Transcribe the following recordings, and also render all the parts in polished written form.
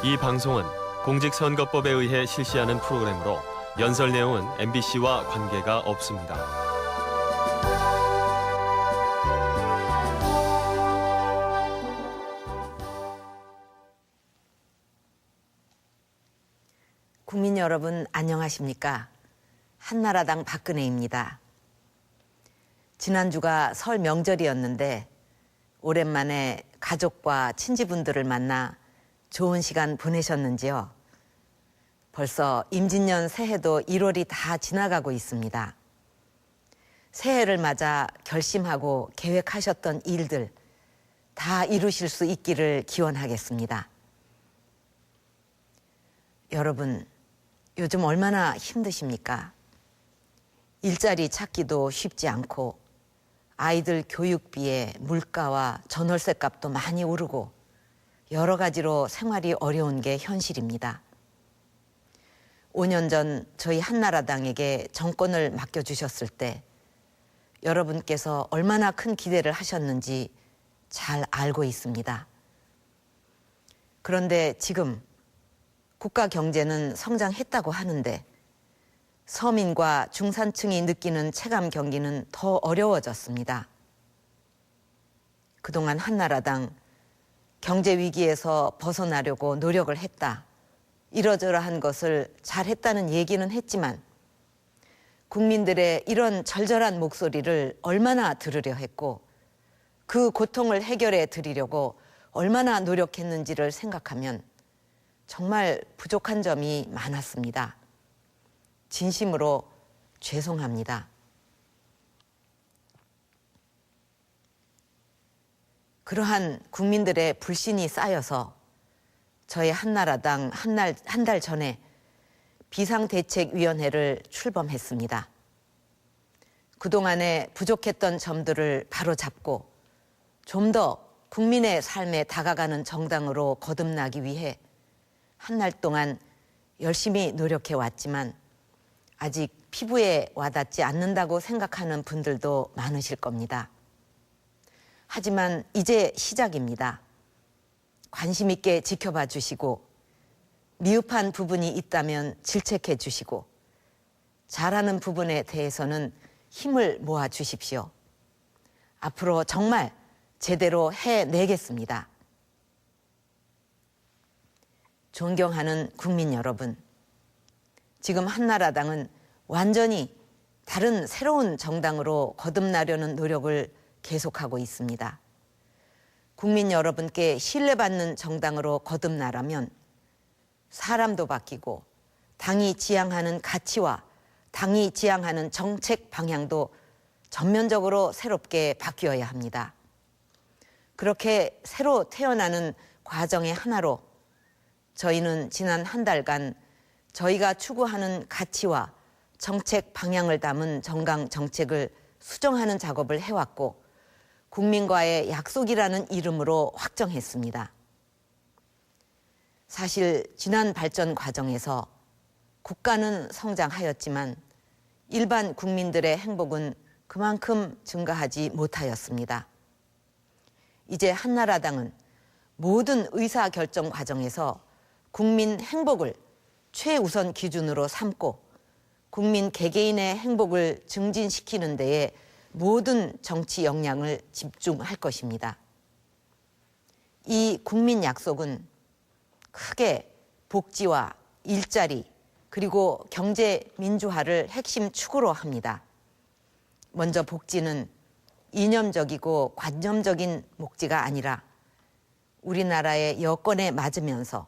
이 방송은 공직선거법에 의해 실시하는 프로그램으로 연설 내용은 MBC와 관계가 없습니다. 국민 여러분 안녕하십니까? 한나라당 박근혜입니다. 지난주가 설 명절이었는데 오랜만에 가족과 친지분들을 만나 좋은 시간 보내셨는지요? 벌써 임진년 새해도 1월이 다 지나가고 있습니다. 새해를 맞아 결심하고 계획하셨던 일들 다 이루실 수 있기를 기원하겠습니다. 여러분, 요즘 얼마나 힘드십니까? 일자리 찾기도 쉽지 않고 아이들 교육비에 물가와 전월세 값도 많이 오르고 여러 가지로 생활이 어려운 게 현실입니다. 5년 전 저희 한나라당에게 정권을 맡겨주셨을 때 여러분께서 얼마나 큰 기대를 하셨는지 잘 알고 있습니다. 그런데 지금 국가 경제는 성장했다고 하는데 서민과 중산층이 느끼는 체감 경기는 더 어려워졌습니다. 그동안 한나라당 경제 위기에서 벗어나려고 노력을 했다. 이러저러한 것을 잘했다는 얘기는 했지만 국민들의 이런 절절한 목소리를 얼마나 들으려 했고 그 고통을 해결해 드리려고 얼마나 노력했는지를 생각하면 정말 부족한 점이 많았습니다. 진심으로 죄송합니다. 그러한 국민들의 불신이 쌓여서 저희 한나라당 한 달 전에 비상대책위원회를 출범했습니다. 그동안에 부족했던 점들을 바로잡고 좀 더 국민의 삶에 다가가는 정당으로 거듭나기 위해 한 달 동안 열심히 노력해 왔지만 아직 피부에 와닿지 않는다고 생각하는 분들도 많으실 겁니다. 하지만 이제 시작입니다. 관심 있게 지켜봐 주시고 미흡한 부분이 있다면 질책해 주시고 잘하는 부분에 대해서는 힘을 모아 주십시오. 앞으로 정말 제대로 해내겠습니다. 존경하는 국민 여러분, 지금 한나라당은 완전히 다른 새로운 정당으로 거듭나려는 노력을 계속하고 있습니다. 국민 여러분께 신뢰받는 정당으로 거듭나려면 사람도 바뀌고 당이 지향하는 가치와 당이 지향하는 정책 방향도 전면적으로 새롭게 바뀌어야 합니다. 그렇게 새로 태어나는 과정의 하나로 저희는 지난 한 달간 저희가 추구하는 가치와 정책 방향을 담은 정강 정책을 수정하는 작업을 해왔고 국민과의 약속이라는 이름으로 확정했습니다. 사실 지난 발전 과정에서 국가는 성장하였지만 일반 국민들의 행복은 그만큼 증가하지 못하였습니다. 이제 한나라당은 모든 의사결정 과정에서 국민 행복을 최우선 기준으로 삼고 국민 개개인의 행복을 증진시키는 데에 모든 정치 역량을 집중할 것입니다. 이 국민 약속은 크게 복지와 일자리 그리고 경제 민주화를 핵심 축으로 합니다. 먼저 복지는 이념적이고 관념적인 목지가 아니라 우리나라의 여건에 맞으면서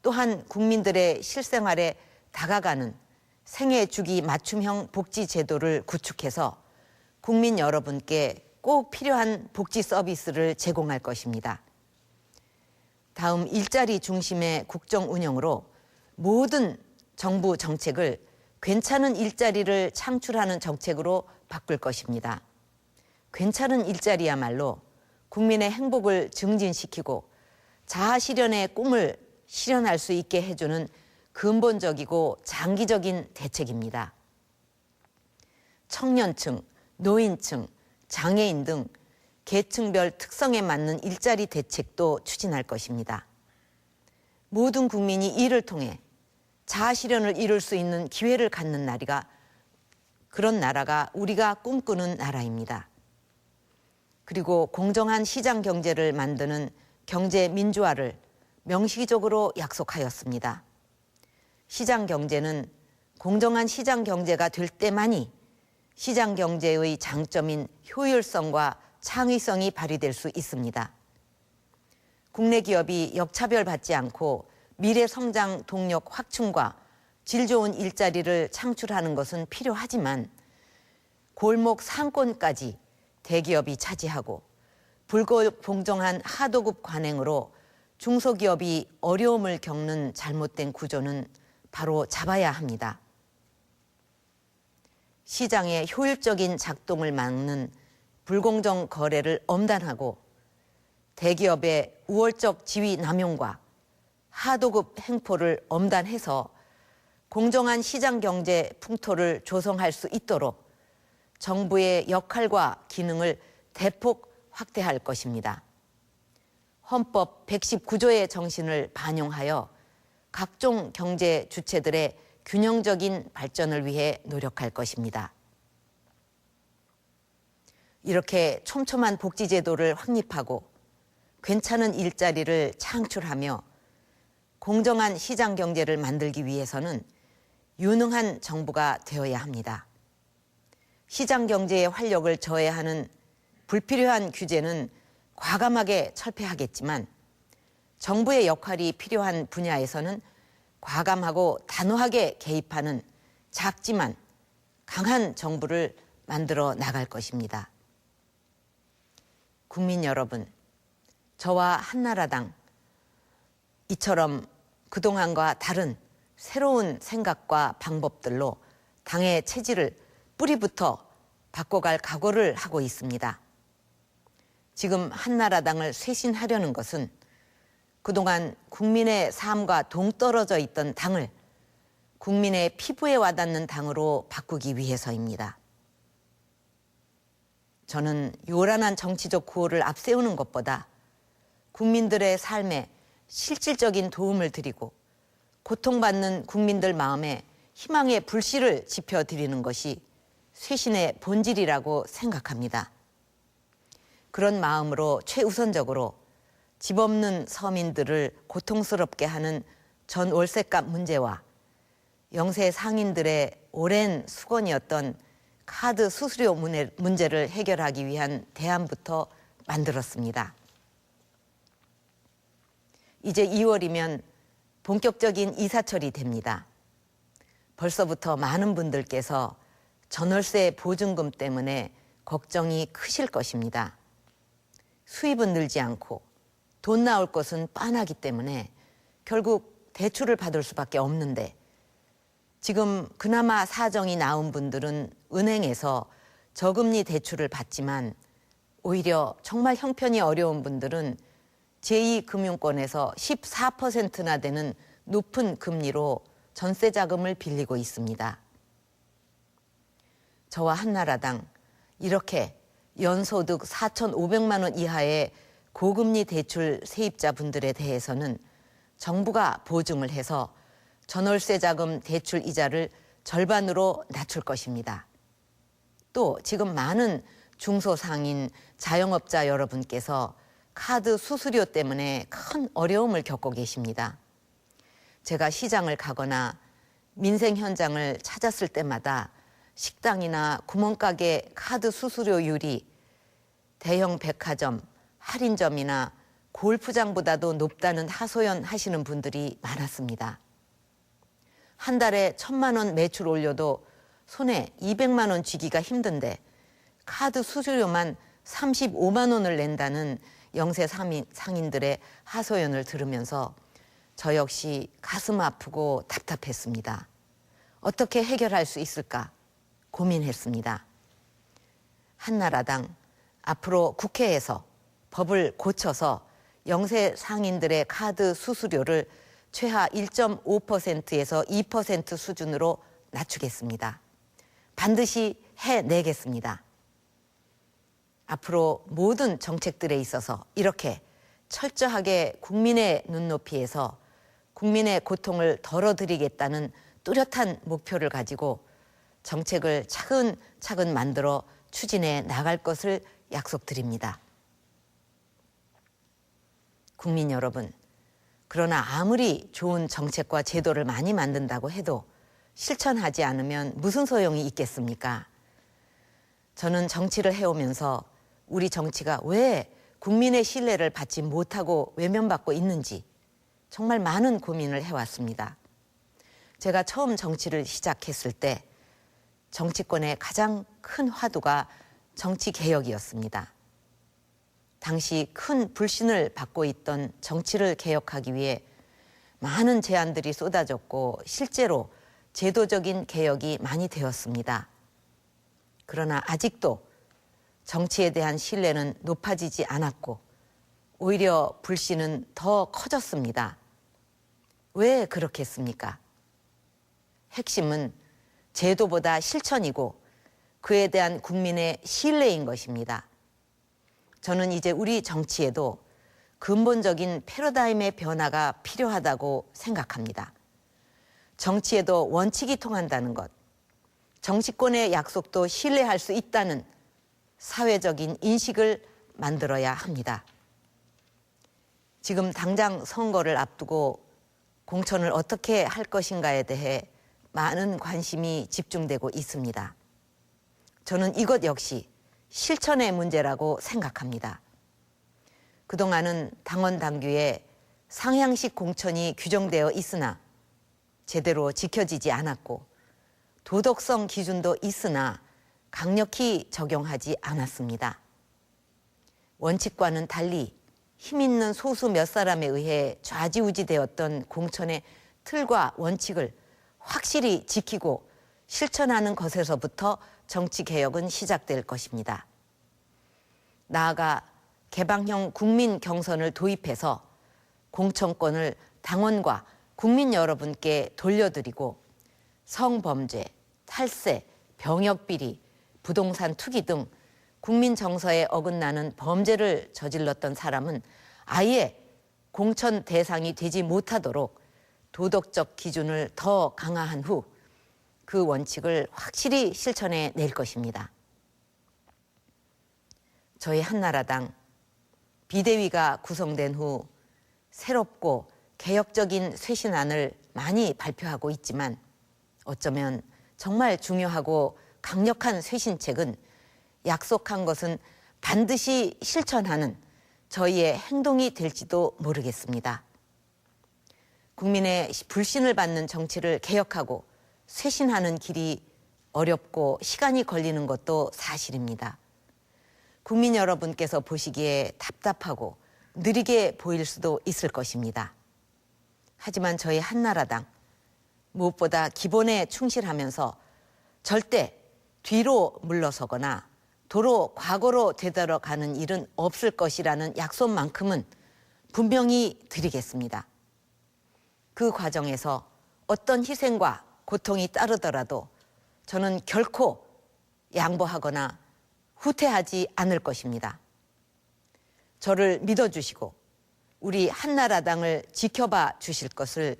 또한 국민들의 실생활에 다가가는 생애 주기 맞춤형 복지 제도를 구축해서 국민 여러분께 꼭 필요한 복지 서비스를 제공할 것입니다. 다음 일자리 중심의 국정 운영으로 모든 정부 정책을 괜찮은 일자리를 창출하는 정책으로 바꿀 것입니다. 괜찮은 일자리야말로 국민의 행복을 증진시키고 자아실현의 꿈을 실현할 수 있게 해주는 근본적이고 장기적인 대책입니다. 청년층, 노인층, 장애인 등 계층별 특성에 맞는 일자리 대책도 추진할 것입니다. 모든 국민이 이를 통해 자아실현을 이룰 수 있는 기회를 갖는 그런 나라가 우리가 꿈꾸는 나라입니다. 그리고 공정한 시장 경제를 만드는 경제 민주화를 명시적으로 약속하였습니다. 시장 경제는 공정한 시장 경제가 될 때만이 시장 경제의 장점인 효율성과 창의성이 발휘될 수 있습니다. 국내 기업이 역차별받지 않고 미래 성장 동력 확충과 질 좋은 일자리를 창출하는 것은 필요하지만 골목 상권까지 대기업이 차지하고 불공정한 하도급 관행으로 중소기업이 어려움을 겪는 잘못된 구조는 바로 잡아야 합니다. 시장의 효율적인 작동을 막는 불공정 거래를 엄단하고 대기업의 우월적 지위 남용과 하도급 행포를 엄단해서 공정한 시장 경제 풍토를 조성할 수 있도록 정부의 역할과 기능을 대폭 확대할 것입니다. 헌법 119조의 정신을 반영하여 각종 경제 주체들의 균형적인 발전을 위해 노력할 것입니다. 이렇게 촘촘한 복지제도를 확립하고 괜찮은 일자리를 창출하며 공정한 시장 경제를 만들기 위해서는 유능한 정부가 되어야 합니다. 시장 경제의 활력을 저해하는 불필요한 규제는 과감하게 철폐하겠지만 정부의 역할이 필요한 분야에서는 과감하고 단호하게 개입하는 작지만 강한 정부를 만들어 나갈 것입니다. 국민 여러분, 저와 한나라당 이처럼 그동안과 다른 새로운 생각과 방법들로 당의 체질을 뿌리부터 바꿔갈 각오를 하고 있습니다. 지금 한나라당을 쇄신하려는 것은 그동안 국민의 삶과 동떨어져 있던 당을 국민의 피부에 와닿는 당으로 바꾸기 위해서입니다. 저는 요란한 정치적 구호를 앞세우는 것보다 국민들의 삶에 실질적인 도움을 드리고 고통받는 국민들 마음에 희망의 불씨를 지펴드리는 것이 쇄신의 본질이라고 생각합니다. 그런 마음으로 최우선적으로 집 없는 서민들을 고통스럽게 하는 전 월세값 문제와 영세 상인들의 오랜 수건이었던 카드 수수료 문제를 해결하기 위한 대안부터 만들었습니다. 이제 2월이면 본격적인 이사철이 됩니다. 벌써부터 많은 분들께서 전월세 보증금 때문에 걱정이 크실 것입니다. 수입은 늘지 않고 돈 나올 것은 뻔하기 때문에 결국 대출을 받을 수밖에 없는데 지금 그나마 사정이 나은 분들은 은행에서 저금리 대출을 받지만 오히려 정말 형편이 어려운 분들은 제2금융권에서 14%나 되는 높은 금리로 전세 자금을 빌리고 있습니다. 저와 한나라당 이렇게 연소득 4,500만 원 이하의 고금리 대출 세입자분들에 대해서는 정부가 보증을 해서 전월세 자금 대출 이자를 절반으로 낮출 것입니다. 또 지금 많은 중소상인 자영업자 여러분께서 카드 수수료 때문에 큰 어려움을 겪고 계십니다. 제가 시장을 가거나 민생 현장을 찾았을 때마다 식당이나 구멍가게 카드 수수료율이 대형 백화점, 할인점이나 골프장보다도 높다는 하소연하시는 분들이 많았습니다. 한 달에 1,000만 원 매출 올려도 손에 200만 원 쥐기가 힘든데 카드 수수료만 35만 원을 낸다는 영세 상인들의 하소연을 들으면서 저 역시 가슴 아프고 답답했습니다. 어떻게 해결할 수 있을까 고민했습니다. 한나라당 앞으로 국회에서 법을 고쳐서 영세 상인들의 카드 수수료를 최하 1.5%에서 2% 수준으로 낮추겠습니다. 반드시 해내겠습니다. 앞으로 모든 정책들에 있어서 이렇게 철저하게 국민의 눈높이에서 국민의 고통을 덜어드리겠다는 뚜렷한 목표를 가지고 정책을 차근차근 만들어 추진해 나갈 것을 약속드립니다. 국민 여러분, 그러나 아무리 좋은 정책과 제도를 많이 만든다고 해도 실천하지 않으면 무슨 소용이 있겠습니까? 저는 정치를 해오면서 우리 정치가 왜 국민의 신뢰를 받지 못하고 외면받고 있는지 정말 많은 고민을 해왔습니다. 제가 처음 정치를 시작했을 때 정치권의 가장 큰 화두가 정치개혁이었습니다. 당시 큰 불신을 받고 있던 정치를 개혁하기 위해 많은 제안들이 쏟아졌고 실제로 제도적인 개혁이 많이 되었습니다. 그러나 아직도 정치에 대한 신뢰는 높아지지 않았고 오히려 불신은 더 커졌습니다. 왜 그렇겠습니까? 핵심은 제도보다 실천이고 그에 대한 국민의 신뢰인 것입니다. 저는 이제 우리 정치에도 근본적인 패러다임의 변화가 필요하다고 생각합니다. 정치에도 원칙이 통한다는 것, 정치권의 약속도 신뢰할 수 있다는 사회적인 인식을 만들어야 합니다. 지금 당장 선거를 앞두고 공천을 어떻게 할 것인가에 대해 많은 관심이 집중되고 있습니다. 저는 이것 역시 실천의 문제라고 생각합니다. 그동안은 당원 당규에 상향식 공천이 규정되어 있으나 제대로 지켜지지 않았고 도덕성 기준도 있으나 강력히 적용하지 않았습니다. 원칙과는 달리 힘 있는 소수 몇 사람에 의해 좌지우지되었던 공천의 틀과 원칙을 확실히 지키고 실천하는 것에서부터 정치개혁은 시작될 것입니다. 나아가 개방형 국민 경선을 도입해서 공천권을 당원과 국민 여러분께 돌려드리고 성범죄, 탈세, 병역비리, 부동산 투기 등 국민 정서에 어긋나는 범죄를 저질렀던 사람은 아예 공천 대상이 되지 못하도록 도덕적 기준을 더 강화한 후 그 원칙을 확실히 실천해 낼 것입니다. 저희 한나라당 비대위가 구성된 후 새롭고 개혁적인 쇄신안을 많이 발표하고 있지만 어쩌면 정말 중요하고 강력한 쇄신책은 약속한 것은 반드시 실천하는 저희의 행동이 될지도 모르겠습니다. 국민의 불신을 받는 정치를 개혁하고 쇄신하는 길이 어렵고 시간이 걸리는 것도 사실입니다. 국민 여러분께서 보시기에 답답하고 느리게 보일 수도 있을 것입니다. 하지만 저희 한나라당 무엇보다 기본에 충실하면서 절대 뒤로 물러서거나 도로 과거로 되돌아가는 일은 없을 것이라는 약속만큼은 분명히 드리겠습니다. 그 과정에서 어떤 희생과 고통이 따르더라도 저는 결코 양보하거나 후퇴하지 않을 것입니다. 저를 믿어주시고 우리 한나라당을 지켜봐 주실 것을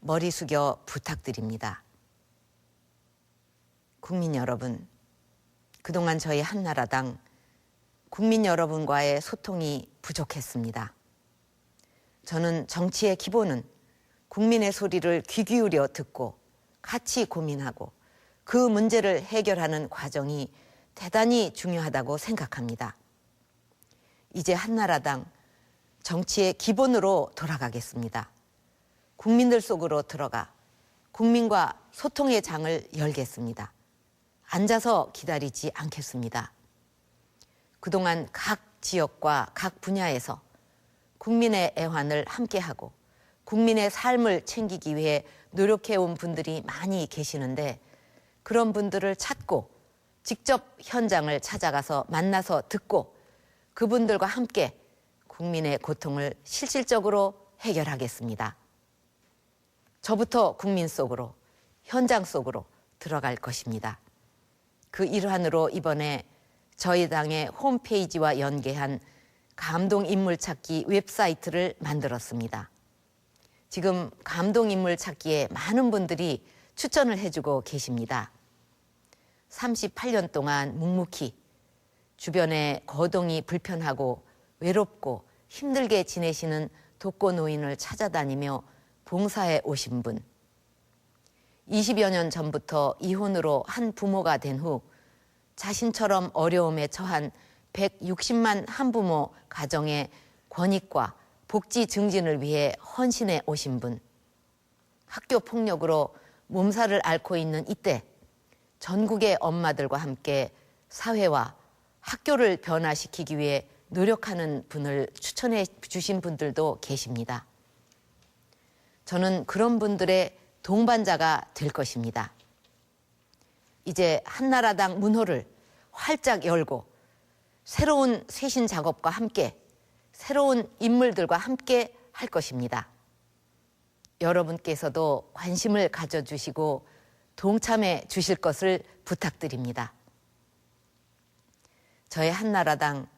머리 숙여 부탁드립니다. 국민 여러분, 그동안 저희 한나라당 국민 여러분과의 소통이 부족했습니다. 저는 정치의 기본은 국민의 소리를 귀 기울여 듣고 같이 고민하고 그 문제를 해결하는 과정이 대단히 중요하다고 생각합니다. 이제 한나라당 정치의 기본으로 돌아가겠습니다. 국민들 속으로 들어가 국민과 소통의 장을 열겠습니다. 앉아서 기다리지 않겠습니다. 그동안 각 지역과 각 분야에서 국민의 애환을 함께하고 국민의 삶을 챙기기 위해 노력해온 분들이 많이 계시는데 그런 분들을 찾고 직접 현장을 찾아가서 만나서 듣고 그분들과 함께 국민의 고통을 실질적으로 해결하겠습니다. 저부터 국민 속으로, 현장 속으로 들어갈 것입니다. 그 일환으로 이번에 저희 당의 홈페이지와 연계한 감동인물 찾기 웹사이트를 만들었습니다. 지금 감동인물 찾기에 많은 분들이 추천을 해주고 계십니다. 38년 동안 묵묵히 주변에 거동이 불편하고 외롭고 힘들게 지내시는 독거노인을 찾아다니며 봉사해 오신 분, 20여 년 전부터 이혼으로 한 부모가 된 후 자신처럼 어려움에 처한 160만 한부모 가정의 권익과 복지 증진을 위해 헌신해 오신 분, 학교 폭력으로 몸살을 앓고 있는 이때 전국의 엄마들과 함께 사회와 학교를 변화시키기 위해 노력하는 분을 추천해 주신 분들도 계십니다. 저는 그런 분들의 동반자가 될 것입니다. 이제 한나라당 문호를 활짝 열고 새로운 쇄신 작업과 함께 새로운 인물들과 함께 할 것입니다. 여러분께서도 관심을 가져주시고 동참해 주실 것을 부탁드립니다. 저의 한나라당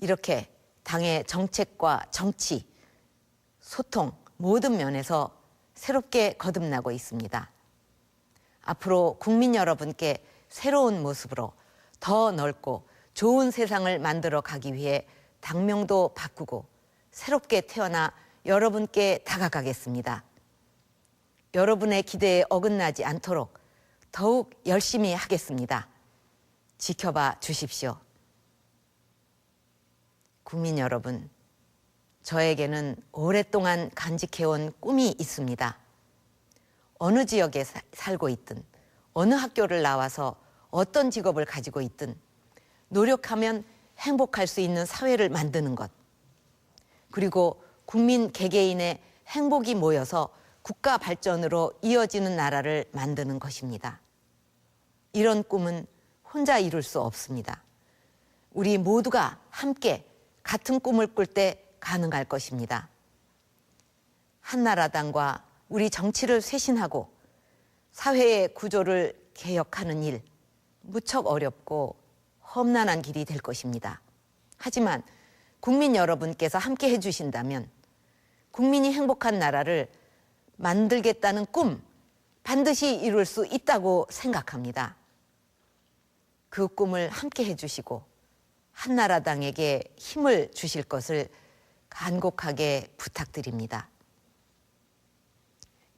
이렇게 당의 정책과 정치, 소통 모든 면에서 새롭게 거듭나고 있습니다. 앞으로 국민 여러분께 새로운 모습으로 더 넓고 좋은 세상을 만들어 가기 위해 당명도 바꾸고 새롭게 태어나 여러분께 다가가겠습니다. 여러분의 기대에 어긋나지 않도록 더욱 열심히 하겠습니다. 지켜봐 주십시오. 국민 여러분, 저에게는 오랫동안 간직해온 꿈이 있습니다. 어느 지역에 살고 있든, 어느 학교를 나와서 어떤 직업을 가지고 있든 노력하면 행복할 수 있는 사회를 만드는 것, 그리고 국민 개개인의 행복이 모여서 국가 발전으로 이어지는 나라를 만드는 것입니다. 이런 꿈은 혼자 이룰 수 없습니다. 우리 모두가 함께 같은 꿈을 꿀 때 가능할 것입니다. 한나라당과 우리 정치를 쇄신하고 사회의 구조를 개혁하는 일, 무척 어렵고 험난한 길이 될 것입니다. 하지만 국민 여러분께서 함께 해주신다면 국민이 행복한 나라를 만들겠다는 꿈 반드시 이룰 수 있다고 생각합니다. 그 꿈을 함께 해주시고 한나라당에게 힘을 주실 것을 간곡하게 부탁드립니다.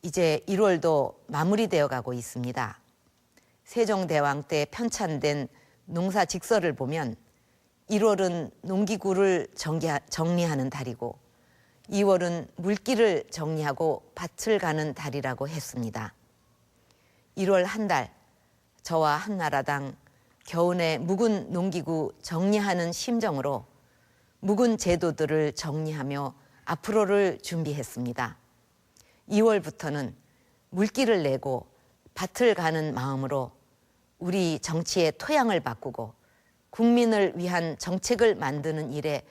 이제 1월도 마무리되어 가고 있습니다. 세종대왕 때 편찬된 농사 직서를 보면 1월은 농기구를 정리하는 달이고 2월은 물기를 정리하고 밭을 가는 달이라고 했습니다. 1월 한 달, 저와 한나라당 겨우내 묵은 농기구 정리하는 심정으로 묵은 제도들을 정리하며 앞으로를 준비했습니다. 2월부터는 물기를 내고 밭을 가는 마음으로 우리 정치의 토양을 바꾸고 국민을 위한 정책을 만드는 일에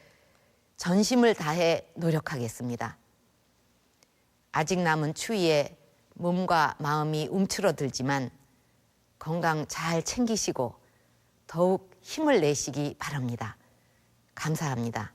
전심을 다해 노력하겠습니다. 아직 남은 추위에 몸과 마음이 움츠러들지만 건강 잘 챙기시고 더욱 힘을 내시기 바랍니다. 감사합니다.